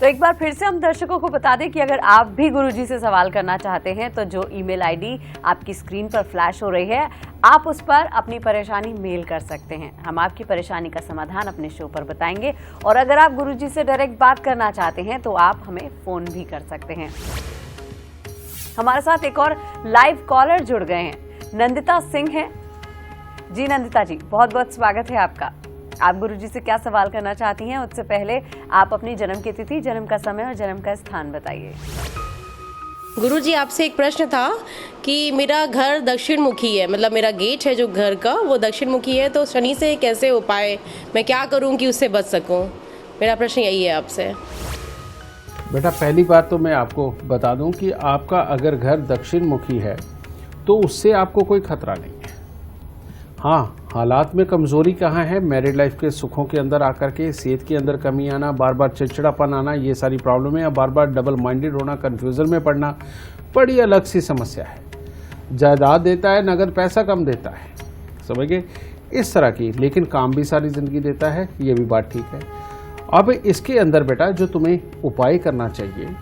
तो एक बार फिर से हम दर्शकों को बता दें कि अगर आप भी गुरुजी से सवाल करना चाहते हैं तो जो ईमेल आईडी आपकी स्क्रीन पर फ्लैश हो रही है, आप उस पर अपनी परेशानी मेल कर सकते हैं। हम आपकी परेशानी का समाधान अपने शो पर बताएंगे। और अगर आप गुरुजी से डायरेक्ट बात करना चाहते हैं तो आप हमें फोन भी कर सकते हैं। हमारे साथ एक और लाइव कॉलर जुड़ गए हैं, नंदिता सिंह हैं। जी नंदिता जी, बहुत बहुत स्वागत है आपका। आप गुरुजी से क्या सवाल करना चाहती हैं? उससे पहले आप अपनी जन्म की तिथि, जन्म का समय और जन्म का स्थान बताइए। गुरुजी, आपसे एक प्रश्न था कि मेरा घर दक्षिण मुखी है, मतलब मेरा गेट है जो घर का वो दक्षिण मुखी है, तो शनि से कैसे उपाय, मैं क्या करूं कि उससे बच सकूं? मेरा प्रश्न यही है आपसे। बेटा, पहली बात तो मैं आपको बता दूं कि आपका अगर घर दक्षिण मुखी है तो उससे आपको कोई खतरा नहीं है। हाँ, हालात में कमजोरी कहाँ है? मैरिड लाइफ के सुखों के अंदर आकर के सेहत के अंदर कमी आना, बार बार चिड़चिड़ापन आना, ये सारी प्रॉब्लम है, या बार बार डबल माइंडेड होना, कंफ्यूजन में पड़ना, बड़ी अलग सी समस्या है। जायदाद देता है, नगद पैसा कम देता है, समझ गए, इस तरह की, लेकिन काम भी सारी जिंदगी देता है, ये भी बात ठीक है। अब इसके अंदर बेटा जो तुम्हें उपाय करना चाहिए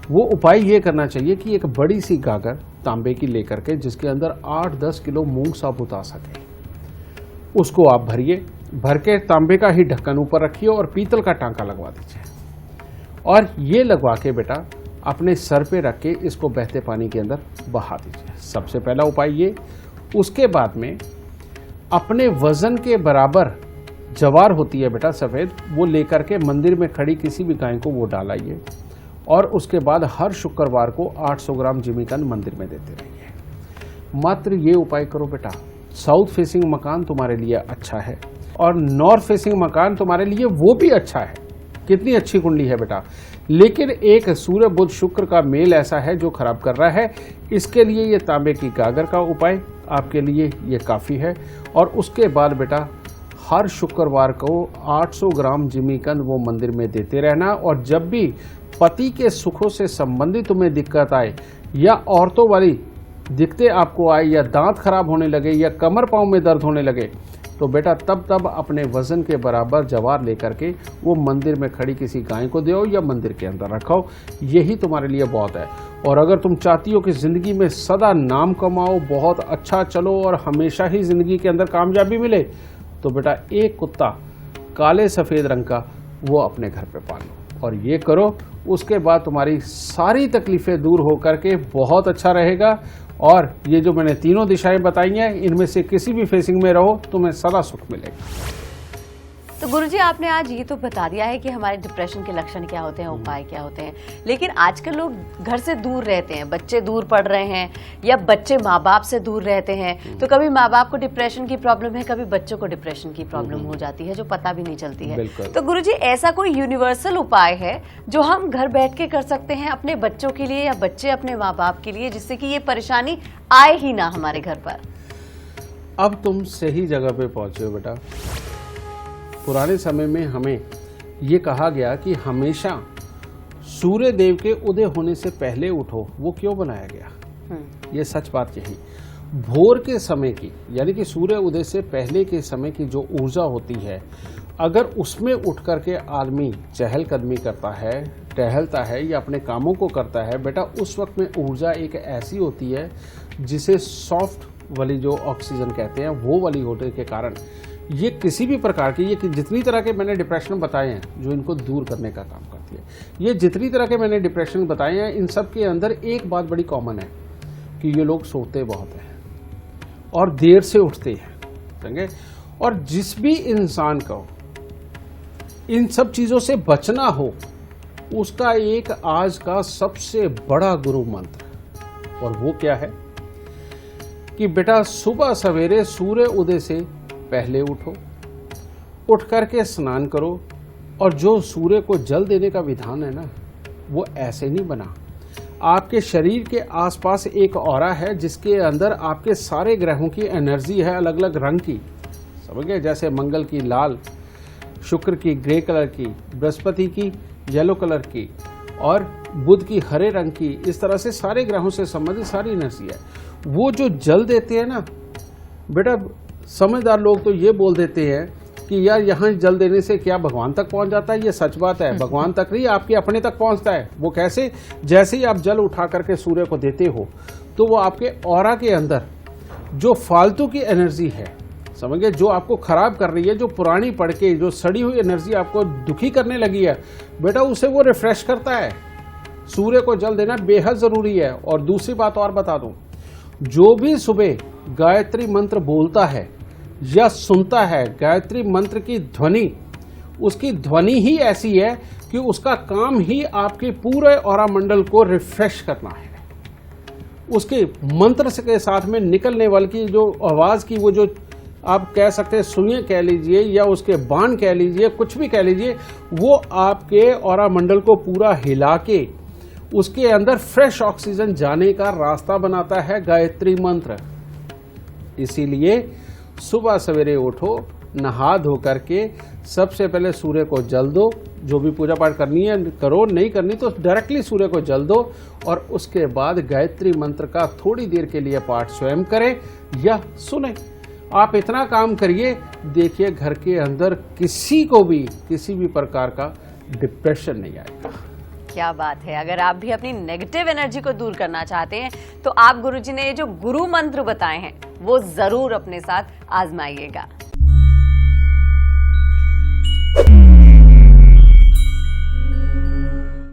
वो उपाय ये करना चाहिए कि एक बड़ी सी गागर तांबे की लेकर के, जिसके अंदर 8-10 किलो मूंग साबुत आ सके, उसको आप भरिए। भर के तांबे का ही ढक्कन ऊपर रखिए और पीतल का टांका लगवा दीजिए। और ये लगवा के बेटा अपने सर पे रख के इसको बहते पानी के अंदर बहा दीजिए। सबसे पहला उपाय ये। उसके बाद में अपने वजन के बराबर जवार होती है बेटा सफ़ेद, वो लेकर के मंदिर में खड़ी किसी भी गाय को वो डालाइए। और उसके बाद हर शुक्रवार को 800 ग्राम जिमीकंद मंदिर में देते रहिए। मात्र ये उपाय करो बेटा। साउथ फेसिंग मकान तुम्हारे लिए अच्छा है और नॉर्थ फेसिंग मकान तुम्हारे लिए वो भी अच्छा है। कितनी अच्छी कुंडली है बेटा, लेकिन एक सूर्य बुध शुक्र का मेल ऐसा है जो खराब कर रहा है। इसके लिए ये तांबे की गागर का उपाय आपके लिए ये काफ़ी है। और उसके बाद बेटा हर शुक्रवार को 800 ग्राम जिमीकंद वो मंदिर में देते रहना। और जब भी पति के सुखों से संबंधित तुम्हें दिक्कत आए, या औरतों वाली दिक्कतें आपको आए, या दांत खराब होने लगे, या कमर पांव में दर्द होने लगे, तो बेटा तब अपने वजन के बराबर जवार लेकर के वो मंदिर में खड़ी किसी गाय को दो या मंदिर के अंदर रखो। यही तुम्हारे लिए बहुत है। और अगर तुम चाहती हो कि जिंदगी में सदा नाम कमाओ, बहुत अच्छा चलो और हमेशा ही जिंदगी के अंदर कामयाबी मिले, तो बेटा एक कुत्ता काले सफ़ेद रंग का वो अपने घर पे पालो और ये करो। उसके बाद तुम्हारी सारी तकलीफ़ें दूर होकर के बहुत अच्छा रहेगा। और ये जो मैंने तीनों दिशाएं बताई हैं, इनमें से किसी भी फेसिंग में रहो तुम्हें सदा सुख मिलेगा। तो गुरुजी, आपने आज ये तो बता दिया है कि हमारे डिप्रेशन के लक्षण क्या होते हैं, उपाय क्या होते हैं, लेकिन आजकल लोग घर से दूर रहते हैं, बच्चे दूर पढ़ रहे हैं या बच्चे माँ बाप से दूर रहते हैं, तो कभी माँ बाप को डिप्रेशन की प्रॉब्लम है, कभी बच्चों को डिप्रेशन की प्रॉब्लम हो जाती है जो पता भी नहीं चलती है। तो गुरुजी, ऐसा कोई यूनिवर्सल उपाय है जो हम घर बैठ के कर सकते हैं अपने बच्चों के लिए या बच्चे अपने माँ बाप के लिए, जिससे कि ये परेशानी आए ही ना हमारे घर पर? अब तुम सही जगह पे पहुंचे हो बेटा। पुराने समय में हमें ये कहा गया कि हमेशा सूर्य देव के उदय होने से पहले उठो। वो क्यों बनाया गया? ये सच बात यही। भोर के समय की, यानी कि सूर्य उदय से पहले के समय की जो ऊर्जा होती है, अगर उसमें उठ करके आदमी चहलकदमी करता है, टहलता है या अपने कामों को करता है बेटा, उस वक्त में ऊर्जा एक ऐसी होती है जिसे सॉफ्ट वाली जो ऑक्सीजन कहते हैं वो वाली होने के कारण ये किसी भी प्रकार की, ये जितनी तरह के मैंने डिप्रेशन बताए हैं जो इनको दूर करने का काम करती है, ये जितनी तरह के मैंने डिप्रेशन बताए हैं, इन सब के अंदर एक बात बड़ी कॉमन है कि ये लोग सोते बहुत हैं और देर से उठते हैं, समझे। और जिस भी इंसान को इन सब चीज़ों से बचना हो, उसका एक आज का सबसे बड़ा गुरु मंत्र, और वो क्या है कि बेटा सुबह सवेरे सूर्य उदय से पहले उठो, उठ करके स्नान करो। और जो सूर्य को जल देने का विधान है ना, वो ऐसे नहीं बना। आपके शरीर के आसपास एक ऑरा है जिसके अंदर आपके सारे ग्रहों की एनर्जी है, अलग अलग रंग की, समझ गए। जैसे मंगल की लाल, शुक्र की ग्रे कलर की, बृहस्पति की येलो कलर की और बुध की हरे रंग की, इस तरह से सारे ग्रहों से संबंधित सारी एनर्जी है। वो जो जल देते हैं ना बेटा, समझदार लोग तो ये बोल देते हैं कि यार यहाँ जल देने से क्या भगवान तक पहुंच जाता है, ये सच बात है। भगवान तक नहीं, आपके अपने तक पहुंचता है। वो कैसे? जैसे ही आप जल उठा करके सूर्य को देते हो तो वो आपके ऑरा के अंदर जो फालतू की एनर्जी है, समझिए, जो आपको खराब कर रही है, जो पुरानी पड़ के जो सड़ी हुई एनर्जी आपको दुखी करने लगी है बेटा, उसे वो रिफ्रेश करता है। सूर्य को जल देना बेहद जरूरी है। और दूसरी बात और बता दूं, जो भी सुबह गायत्री मंत्र बोलता है या सुनता है, गायत्री मंत्र की ध्वनि, उसकी ध्वनि ही ऐसी है कि उसका काम ही आपके पूरे ऑरा मंडल को रिफ्रेश करना है। उसके मंत्र के साथ में निकलने वाली की जो आवाज की, वो जो आप कह सकते हैं सुइयां कह लीजिए या उसके बाण कह लीजिए, कुछ भी कह लीजिए, वो आपके ऑरा मंडल को पूरा हिला के उसके अंदर फ्रेश ऑक्सीजन जाने का रास्ता बनाता है गायत्री मंत्र। इसीलिए सुबह सवेरे उठो, नहा धो करके सबसे पहले सूर्य को जल दो। जो भी पूजा पाठ करनी है करो, नहीं करनी तो डायरेक्टली सूर्य को जल दो, और उसके बाद गायत्री मंत्र का थोड़ी देर के लिए पाठ स्वयं करें या सुने। आप इतना काम करिए, देखिए घर के अंदर किसी को भी किसी भी प्रकार का डिप्रेशन नहीं आएगा। क्या बात है। अगर आप भी अपनी नेगेटिव एनर्जी को दूर करना चाहते हैं तो आप गुरुजी ने ये जो गुरु मंत्र बताए हैं वो जरूर अपने साथ आजमाइएगा।